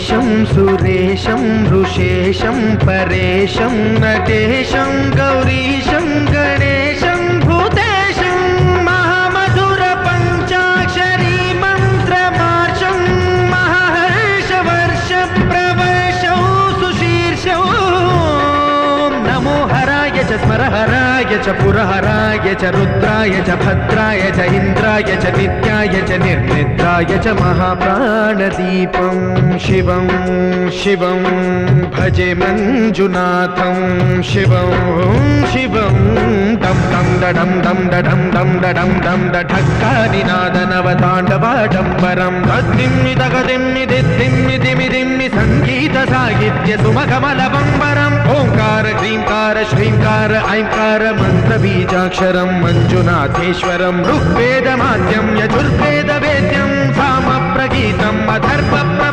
महेशं सुरेशं ऋषेशं परेशं नटेशं गौरीशं गणेशं भूतेशं महामधुर पञ्चाक्षरी मन्त्रमार्षं महर्षवर्ष प्रवर्षौ सुशीर्षौ नमो हराय च स्मरहराय च पुरहराय च रुद्राय च भद्राय च इन्द्राय च नित्याय च निर्निद्राय च महाप्राणदीपं शिवं शिवं भजे मञ्जुनाथं शिवं शिवं दं दं दडं दं दडं दं दडं दं दढक्कानिनादनवताण्डवाडम्बरं तद्दिम्मि तगदिम्मि दिद्दिम्मि दिमि दिम्मि सङ्गीतसाहित्य सुमखमलबम्बरम् ओङ्कार ह्रीङ्कार श्रीङ्कार ऐङ्कार मन्त्रबीजाक्षरं मञ्जुनाथेश्वरं ऋग्वेदमाद्यं यजुर्वेदवेद्यं सामप्रगीतम् अथर्वप्र